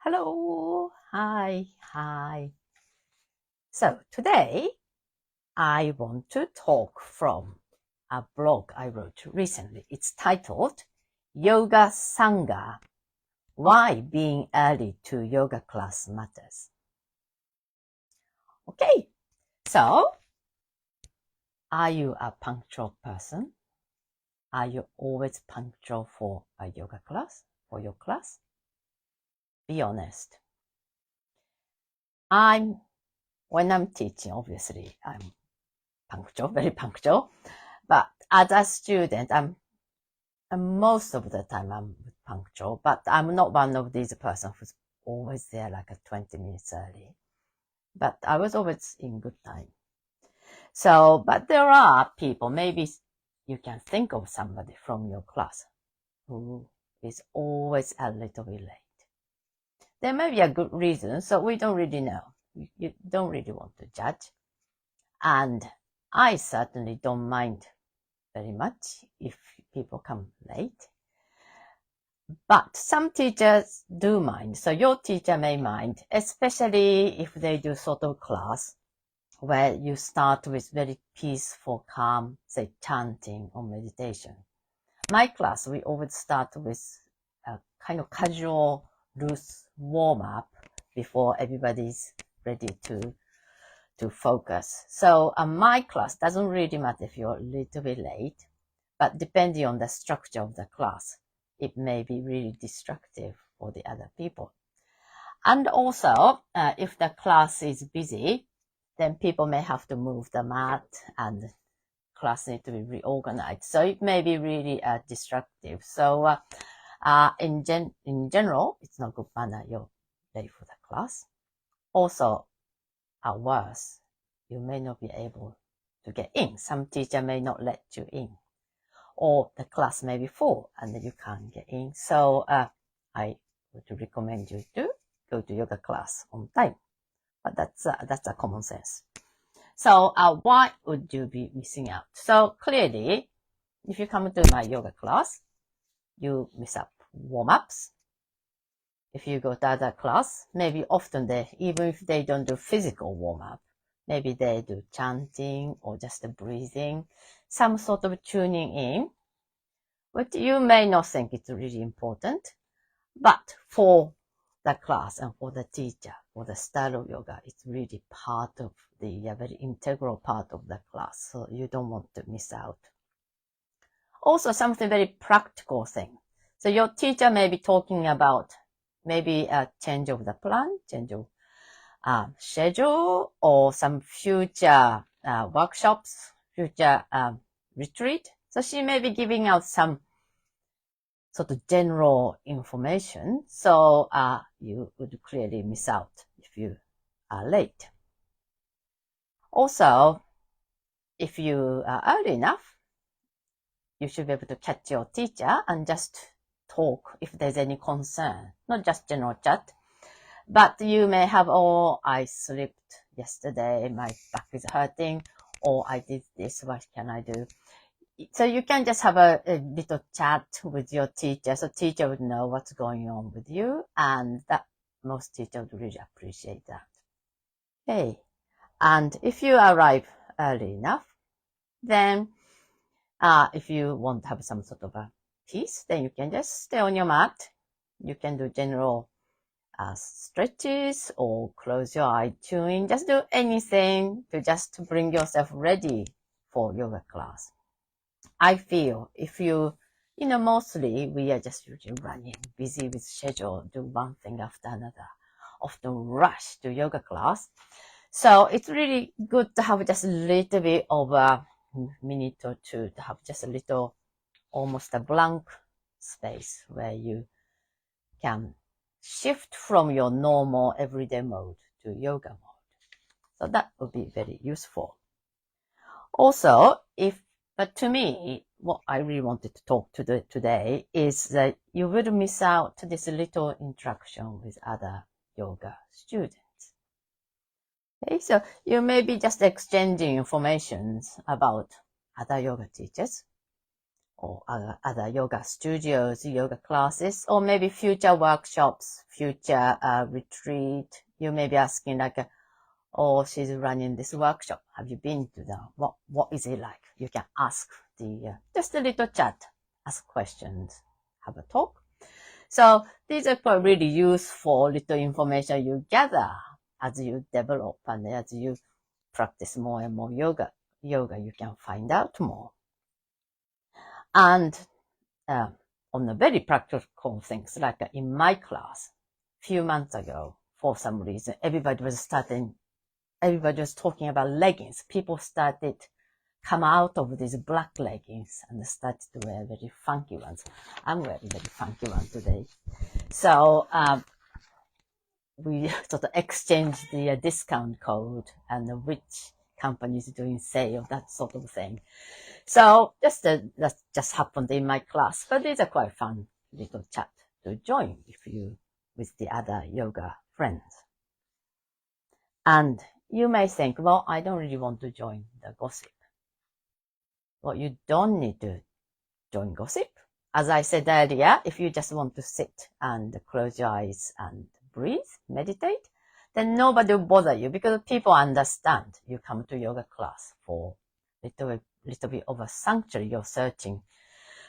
Hello, hi. So today I want to talk from a blog I wrote recently. It's titled Yoga Sangha, Why Being Early to Yoga Class Matters. Okay, so are you a punctual person? Are you always punctual for a yoga class, for your class? Be honest. When I'm teaching, obviously, I'm punctual, very punctual. But as a student, most of the time I'm punctual, but I'm not one of these person who's always there like 20 minutes early. But I was always in good time. So, but there are people, maybe you can think of somebody from your class who is always a little bit late. There may be a good reason, so we don't really know. You don't really want to judge. And I certainly don't mind very much if people come late. But some teachers do mind. So your teacher may mind, especially if they do sort of class where you start with very peaceful, calm, say chanting or meditation. My class, we always start with a kind of casual, loose warm up before everybody's ready to focus. So my class doesn't really matter if you're a little bit late, but depending on the structure of the class, it may be really destructive for the other people. And also, if the class is busy, then people may have to move the mat and class need to be reorganized. So it may be really destructive. So in general, it's not good manner you're late for the class. Also, at worst, you may not be able to get in. Some teacher may not let you in, or the class may be full and then you can't get in. So I would recommend you to go to yoga class on time. But that's a common sense. So why would you be missing out? So clearly, if you come to my yoga class, you miss up warm-ups. If you go to other class, maybe often even if they don't do physical warm-up, maybe they do chanting or just breathing, some sort of tuning in, which you may not think it's really important, but for the class and for the teacher, for the style of yoga, it's really part of the very integral part of the class, so you don't want to miss out. Also, something very practical thing. So your teacher may be talking about maybe a change of the plan, change of schedule, or some future workshops, future retreat. So she may be giving out some sort of general information. So you would clearly miss out if you are late. Also, if you are early enough, you should be able to catch your teacher and just talk if there's any concern, not just general chat. But you may have, oh, I slipped yesterday, my back is hurting, or I did this, what can I do? So you can just have a little chat with your teacher, so teacher would know what's going on with you, and that most teachers would really appreciate that. Okay, and if you arrive early enough, then if you want to have some sort of a peace, then you can just stay on your mat. You can do general stretches or close your eye tuning. Just do anything to just bring yourself ready for yoga class. I feel if mostly we are just running, busy with schedule, do one thing after another, often rush to yoga class. So it's really good to have just a little bit of a minute or two to have just a little, almost a blank space where you can shift from your normal everyday mode to yoga mode. So that would be very useful. Also, but to me, what I really wanted to talk to today is that you would miss out this little interaction with other yoga students. Okay, so you may be just exchanging information about other yoga teachers, or other yoga studios, yoga classes, or maybe future workshops, future retreat. You may be asking like, oh, she's running this workshop. Have you been to that? What is it like? You can ask just a little chat, ask questions, have a talk. So these are quite really useful little information you gather as you develop and as you practice more and more yoga, you can find out more. And on the very practical things, like in my class, a few months ago, for some reason, everybody was talking about leggings. People started come out of these black leggings and started to wear very funky ones. I'm wearing very funky one today. So we sort of exchanged the discount code and which company is doing sale, that sort of thing. So that just happened in my class, but these are quite fun little chat to join with the other yoga friends. And you may think, well, I don't really want to join the gossip. Well, you don't need to join gossip. As I said earlier, if you just want to sit and close your eyes and breathe, meditate, then nobody will bother you because people understand you come to yoga class for little bit of a sanctuary. You're searching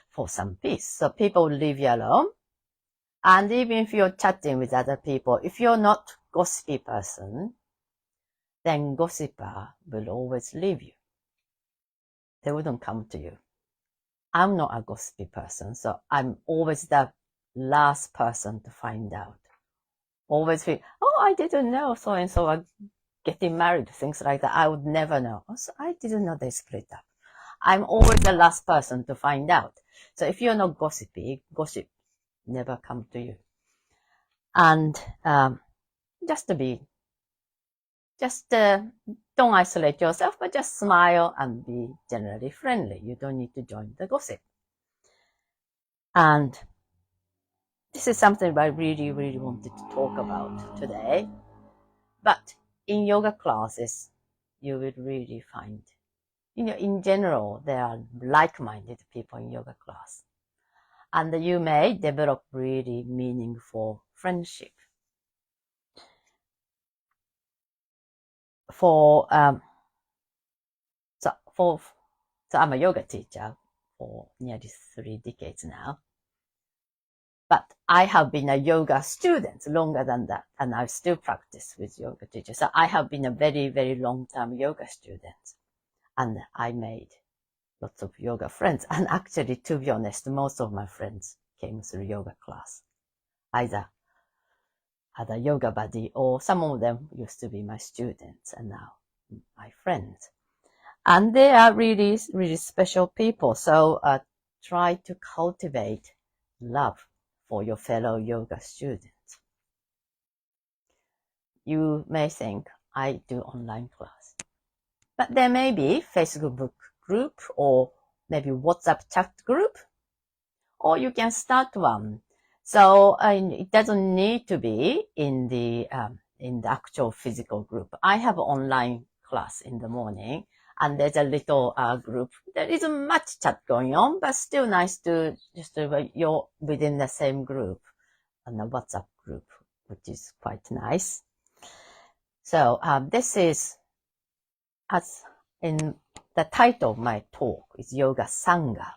for some peace. So people will leave you alone. And even if you're chatting with other people, if you're not gossipy person, then gossiper will always leave you. They wouldn't come to you. I'm not a gossipy person, so I'm always the last person to find out. Always feel, oh, I didn't know so-and-so are getting married, things like that. I would never know. Also, I didn't know they split up. I'm always the last person to find out. So if you're not gossipy, gossip never come to you. And don't isolate yourself, but just smile and be generally friendly. You don't need to join the gossip. And this is something I really, really wanted to talk about today. But in yoga classes, you will really find, in general, there are like-minded people in yoga class. And you may develop really meaningful friendship. So I'm a yoga teacher for nearly 3 decades now. But I have been a yoga student longer than that, and I still practice with yoga teachers. So I have been a very, very long-term yoga student, and I made lots of yoga friends. And actually, to be honest, most of my friends came through yoga class, either had a yoga buddy, or some of them used to be my students and now my friends. And they are really, really special people. So try to cultivate love for your fellow yoga students. You may think, I do online class. But there may be Facebook group or maybe WhatsApp chat group, or you can start one. So it doesn't need to be in the actual physical group. I have online class in the morning, and there's a little group. There isn't much chat going on, but still nice to you're within the same group, and the WhatsApp group, which is quite nice. So this is, as in the title of my talk, is Yoga Sangha.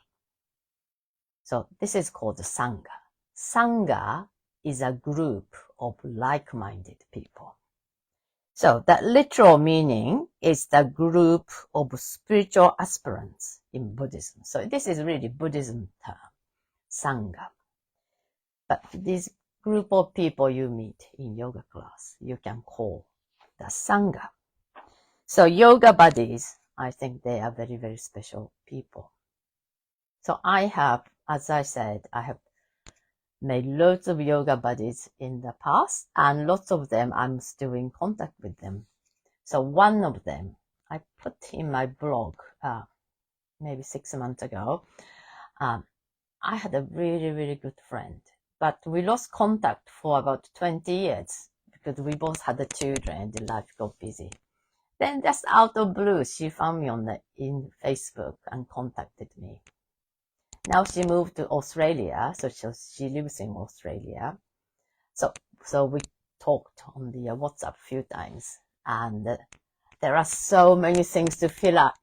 So this is called the Sangha. Sangha is a group of like-minded people. So the literal meaning is the group of spiritual aspirants in Buddhism. So this is really Buddhism term, Sangha. But this group of people you meet in yoga class, you can call the Sangha. So yoga buddies, I think they are very, very special people. So I have, as I said, I have made lots of yoga buddies in the past, and lots of them I'm still in contact with them. So one of them I put in my blog maybe 6 months ago. I had a really, really good friend, but we lost contact for about 20 years because we both had the children and life got busy. Then just out of blue, she found me in Facebook and contacted me. Now she moved to Australia, so she lives in Australia. So we talked on the WhatsApp a few times, and there are so many things to fill up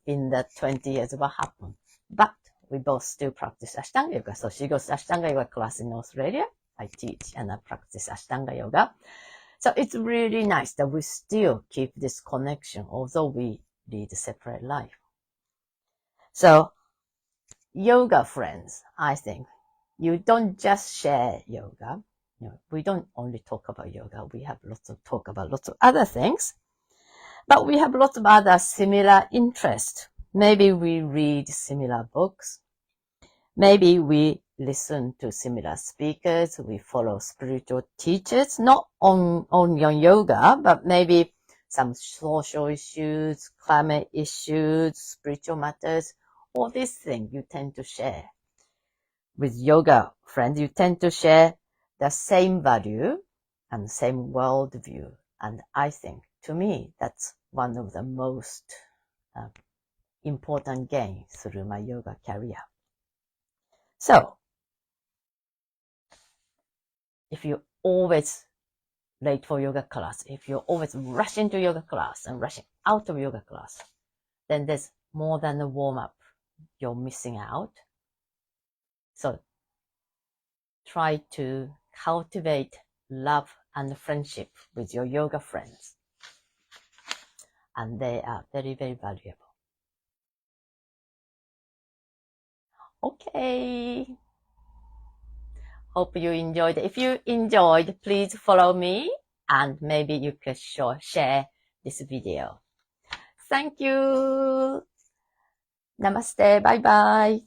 in the 20 years what happened. But we both still practice Ashtanga Yoga. So she goes to Ashtanga Yoga class in Australia. I teach and I practice Ashtanga Yoga. So it's really nice that we still keep this connection, although we lead a separate life. So yoga friends, I think you don't just share yoga. We don't only talk about yoga. We have lots of talk about lots of other things, but we have lots of other similar interests. Maybe we read similar books. Maybe we listen to similar speakers. We follow spiritual teachers, not only on yoga, but maybe some social issues, climate issues, spiritual matters. All these things you tend to share. With yoga friends, you tend to share the same value and the same worldview. And I think, to me, that's one of the most important gains through my yoga career. So, if you're always late for yoga class, if you're always rushing to yoga class and rushing out of yoga class, then there's more than a warm-up. You're missing out. So try to cultivate love and friendship with your yoga friends. And they are very, very valuable. Okay. Hope you enjoyed. If you enjoyed, please follow me and maybe you can share this video. Thank you. Namaste. Bye bye.